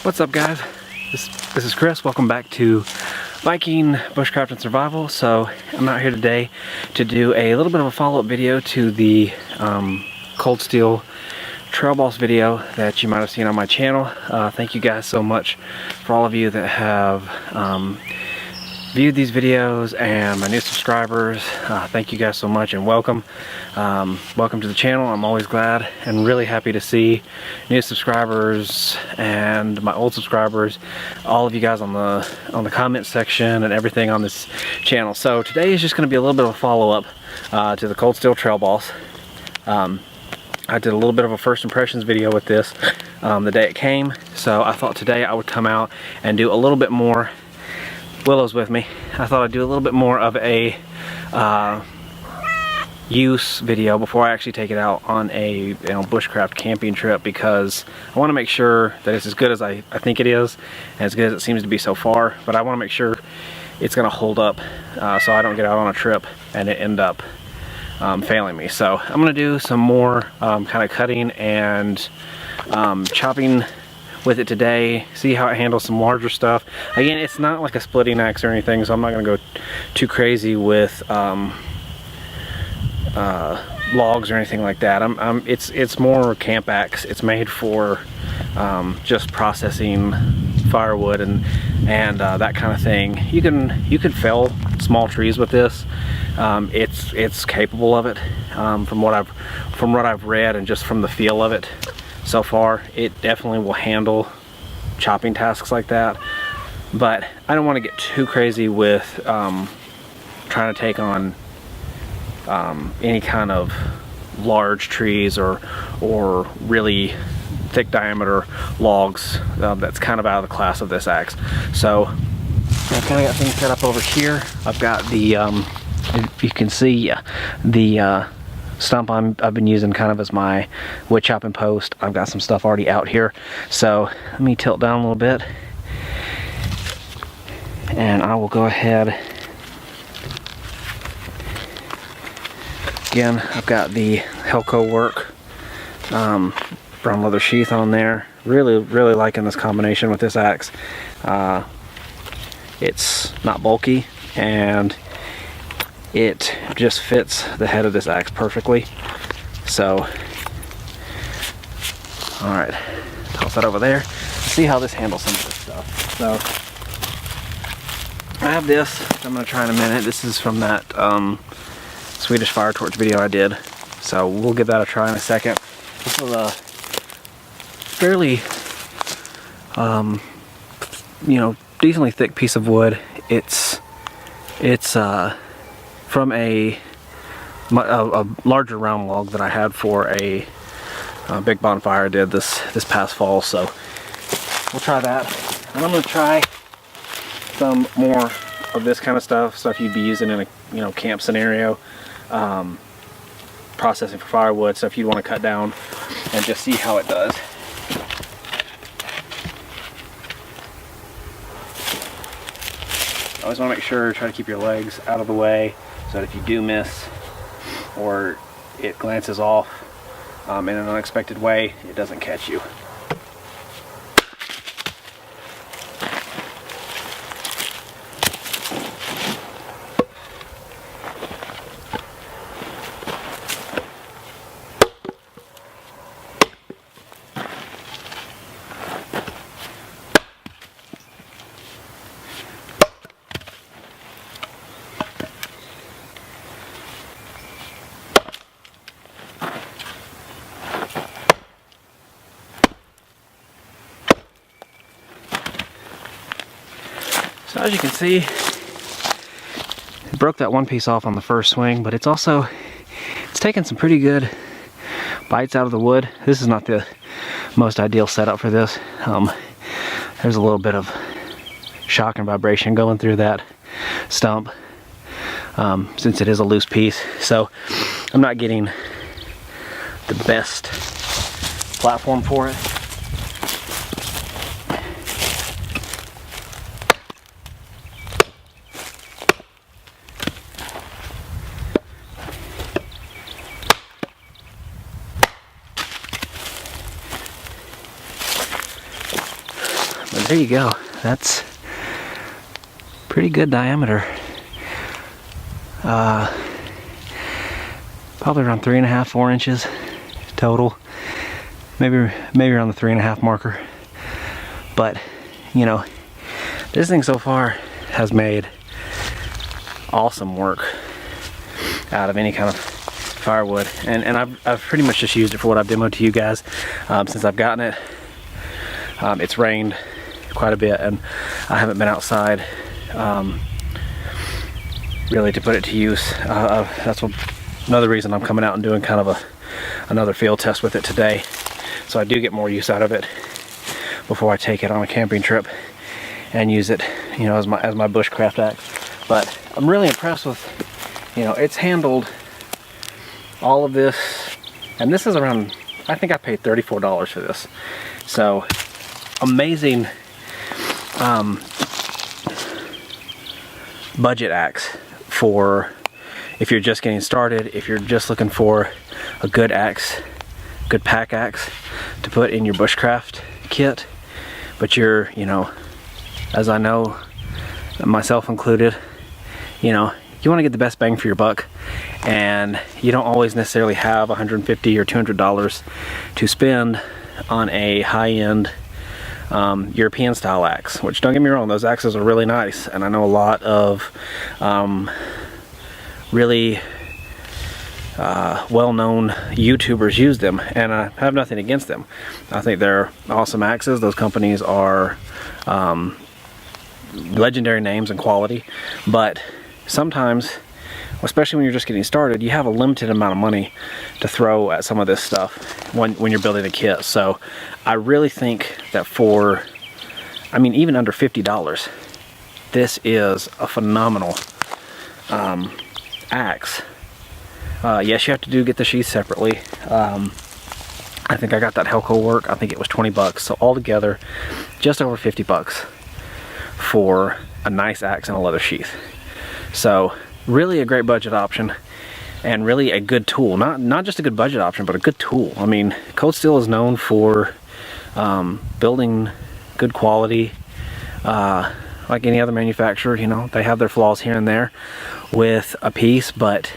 What's up, guys? This is Chris. Welcome back to Biking, Bushcraft, and Survival. So I'm out here today to do a little bit of a follow-up video to the cold steel trail balls video that you might have seen on my channel. Thank you guys so much for all of you that have viewed these videos and my new subscribers. Thank you guys so much and welcome. Welcome to the channel. I'm always glad and really happy to see new subscribers and my old subscribers, all of you guys on the comment section and everything on this channel. So today is just going to be a little bit of a follow-up to the cold steel trail balls. I did a little bit of a first impressions video with this the day it came, so I thought today I would come out and do a little bit more. Willow's with me. I thought I'd do a little bit more of a use video before I actually take it out on a bushcraft camping trip, because I want to make sure that it's as good as I think it is, and as good as it seems to be so far, but I want to make sure it's going to hold up so I don't get out on a trip and it end up failing me. So I'm going to do some more kind of cutting and chopping with it today, see how it handles some larger stuff. Again, it's not like a splitting axe or anything, so I'm not going to go too crazy with logs or anything like that. It's more camp axe. It's made for just processing firewood and that kind of thing. You can fell small trees with this. It's capable of it. From what I've read and just from the feel of it so far, it definitely will handle chopping tasks like that. But I don't want to get too crazy with trying to take on any kind of large trees or really thick diameter logs. That's kind of out of the class of this axe. So I kind of got things set up over here. I've got the if you can see the stump I've been using kind of as my wood chopping post. I've got some stuff already out here, so let me tilt down a little bit and I will go ahead. Again, I've got the Helco work brown leather sheath on there. Really liking this combination with this axe. It's not bulky and it just fits the head of this axe perfectly. So, alright, toss that over there. Let's see how this handles some of this stuff. So, I have this I'm going to try in a minute. This is from that Swedish fire torch video I did. So, we'll give that a try in a second. This is a fairly, decently thick piece of wood. It's from a larger round log that I had for a big bonfire I did this past fall. So we'll try that, and I'm going to try some more of this kind of stuff you'd be using in a camp scenario, processing for firewood, stuff you'd want to cut down, and just see how it does. Always want to make sure, try to keep your legs out of the way, so that if you do miss or it glances off in an unexpected way, it doesn't catch you. So as you can see, it broke that one piece off on the first swing, but it's taken some pretty good bites out of the wood. This is not the most ideal setup for this. There's a little bit of shock and vibration going through that stump since it is a loose piece. So I'm not getting the best platform for it. But there you go. That's pretty good diameter. Probably around 3.5, 4 inches total. Maybe around the 3.5 marker. But you know, this thing so far has made awesome work out of any kind of firewood, and I've pretty much just used it for what I've demoed to you guys since I've gotten it. It's rained quite a bit, and I haven't been outside really to put it to use. That's another reason I'm coming out and doing kind of another field test with it today, so I do get more use out of it before I take it on a camping trip and use it, you know, as my bushcraft axe. But I'm really impressed with, you know, it's handled all of this, and this is around, I think I paid $34 for this. So amazing budget axe for if you're just getting started, if you're just looking for a good axe, good pack axe to put in your bushcraft kit. But you're, you know, as I know, myself included, you know, you want to get the best bang for your buck, and you don't always necessarily have $150 or $200 to spend on a high-end European style axe, which, don't get me wrong, those axes are really nice, and I know a lot of really well-known YouTubers use them, and I have nothing against them. I think they're awesome axes. Those companies are legendary names and quality, but sometimes, especially when you're just getting started, you have a limited amount of money to throw at some of this stuff when you're building a kit. So I really think that for, I mean, even under $50, this is a phenomenal axe. Yes, you have to get the sheath separately. I think I got that Helco work. I think it was 20 bucks. So altogether, just over 50 bucks for a nice axe and a leather sheath. So really a great budget option, and really a good tool. Not just a good budget option, but a good tool. I mean, Cold Steel is known for building good quality, like any other manufacturer. You know, they have their flaws here and there with a piece, but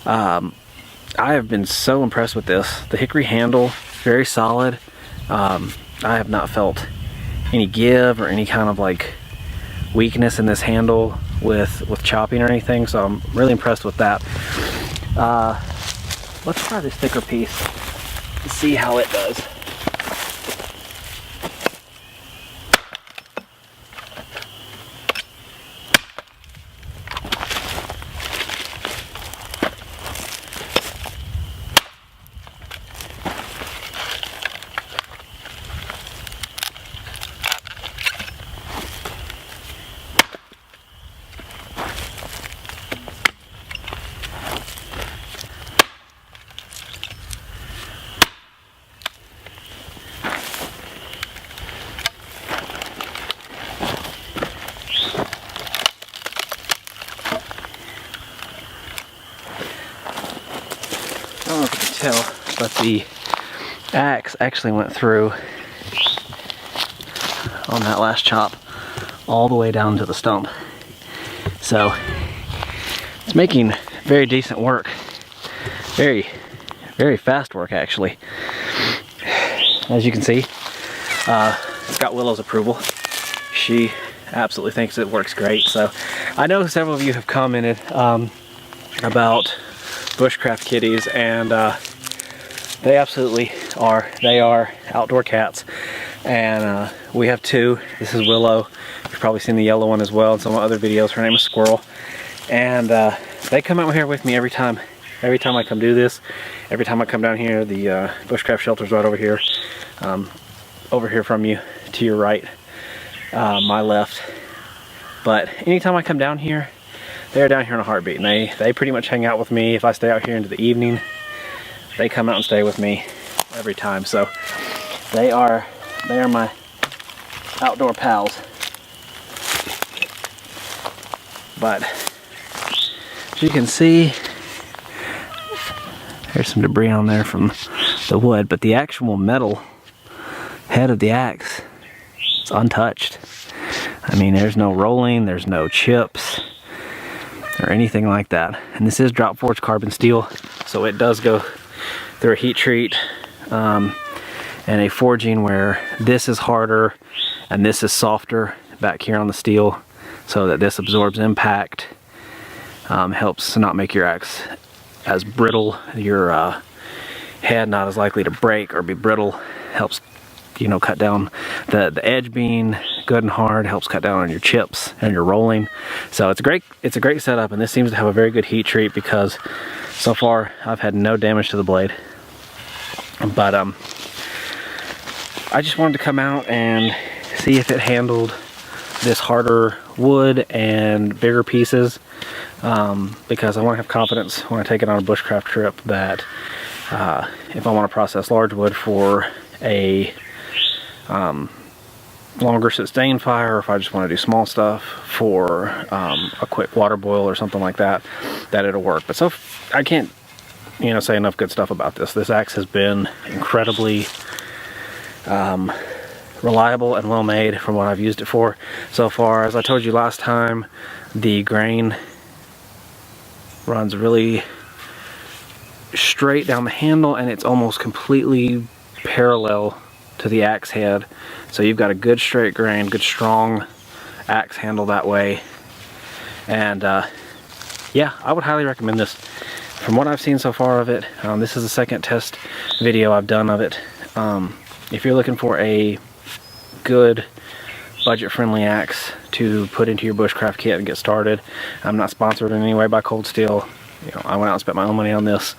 I have been so impressed with this. The hickory handle, very solid. I have not felt any give or any kind of like weakness in this handle with chopping or anything, so I'm really impressed with that. Let's try this thicker piece and see how it does. I don't know if you can tell, but the axe actually went through on that last chop all the way down to the stump. So it's making very decent work. Very, very fast work, actually. As you can see, it's got Willow's approval. She absolutely thinks it works great. So I know several of you have commented about Bushcraft kitties, and they absolutely are. They are outdoor cats, and we have two. This is Willow. You've probably seen the yellow one as well in some other videos. Her name is Squirrel, and they come out here with me every time I come do this. Every time I come down here, the Bushcraft shelter's right over here from you to your right, my left. But anytime I come down here, they're down here in a heartbeat, and they pretty much hang out with me. If I stay out here into the evening, they come out and stay with me every time. So they are my outdoor pals. But as you can see, there's some debris on there from the wood, but the actual metal head of the axe, it's it's untouched. I mean, there's no rolling, there's no chips or anything like that. And this is drop forged carbon steel, so it does go through a heat treat and a forging where this is harder and this is softer back here on the steel, so that this absorbs impact, helps to not make your axe as brittle, your head not as likely to break or be brittle, helps, you know, cut down the edge being good and hard, helps cut down on your chips and your rolling. So it's a great setup, and this seems to have a very good heat treat because so far I've had no damage to the blade. But I just wanted to come out and see if it handled this harder wood and bigger pieces, because I want to have confidence when I take it on a bushcraft trip that if I want to process large wood for a longer sustained fire, or if I just want to do small stuff for a quick water boil or something like that, that it'll work. But so I can't, you know, say enough good stuff about this. This axe has been incredibly reliable and well made from what I've used it for so far. As I told you last time, the grain runs really straight down the handle, and it's almost completely parallel to the axe head, so you've got a good straight grain, good strong axe handle that way. And yeah, I would highly recommend this. From what I've seen so far of it, this is the second test video I've done of it. If you're looking for a good budget-friendly axe to put into your bushcraft kit and get started, I'm not sponsored in any way by Cold Steel. You know, I went out and spent my own money on this.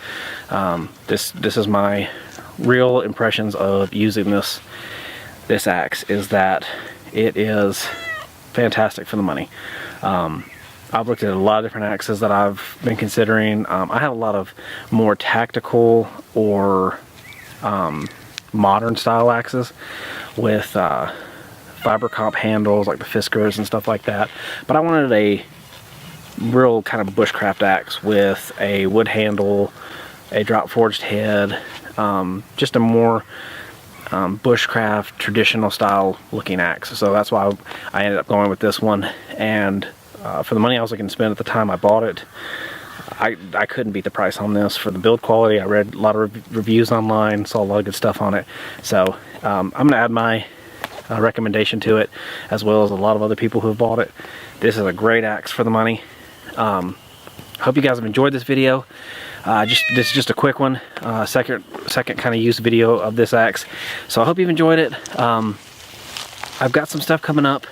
This is my real impressions of using this axe, is that it is fantastic for the money. I've looked at a lot of different axes that I've been considering. I have a lot of more tactical or modern style axes with fiber comp handles like the Fiskars and stuff like that, but I wanted a real kind of bushcraft axe with a wood handle, a drop forged head, just a more bushcraft traditional style looking axe. So that's why I ended up going with this one. And for the money I was looking to spend at the time I bought it, I couldn't beat the price on this. For the build quality, I read a lot of reviews online, saw a lot of good stuff on it. So I'm going to add my recommendation to it, as well as a lot of other people who have bought it. This is a great axe for the money. Hope you guys have enjoyed this video. This is just a quick one, second kind of use video of this axe. So I hope you've enjoyed it. I've got some stuff coming up.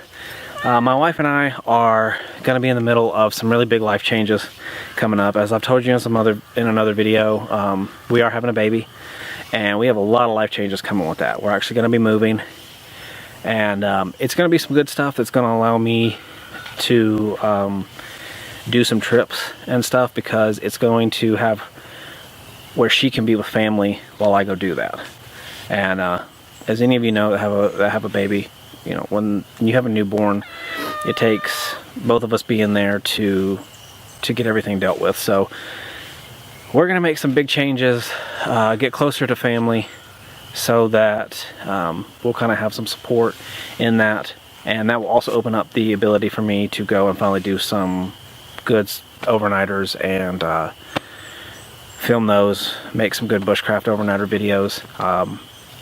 My wife and I are going to be in the middle of some really big life changes coming up. As I've told you in another video, we are having a baby, and we have a lot of life changes coming with that. We're actually going to be moving, and it's going to be some good stuff that's going to allow me to do some trips and stuff, because it's going to have where she can be with family while I go do that. And as any of you know that have a baby, you know, when you have a newborn, it takes both of us being there to get everything dealt with. So we're gonna make some big changes, get closer to family, so that we'll kind of have some support in that, and that will also open up the ability for me to go and finally do some good overnighters and film those, make some good bushcraft overnighter videos,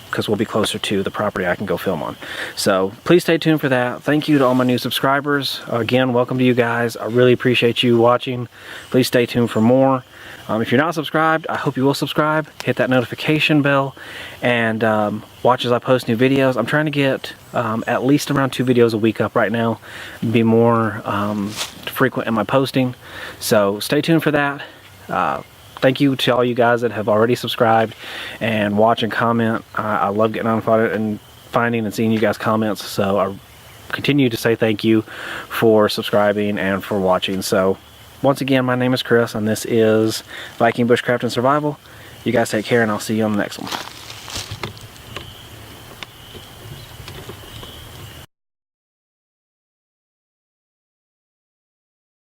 because we'll be closer to the property I can go film on. So please stay tuned for that. Thank you to all my new subscribers. Again, welcome to you guys. I really appreciate you watching. Please stay tuned for more. If you're not subscribed, I hope you will subscribe. Hit that notification bell and watch as I post new videos. I'm trying to get at least around 2 videos a week up right now, be more frequent in my posting. So stay tuned for that. Thank you to all you guys that have already subscribed and watch and comment. I love getting on and finding and seeing you guys' comments. So I continue to say thank you for subscribing and for watching. So once again, my name is Chris, and this is Viking Bushcraft and Survival. You guys take care, and I'll see you on the next one.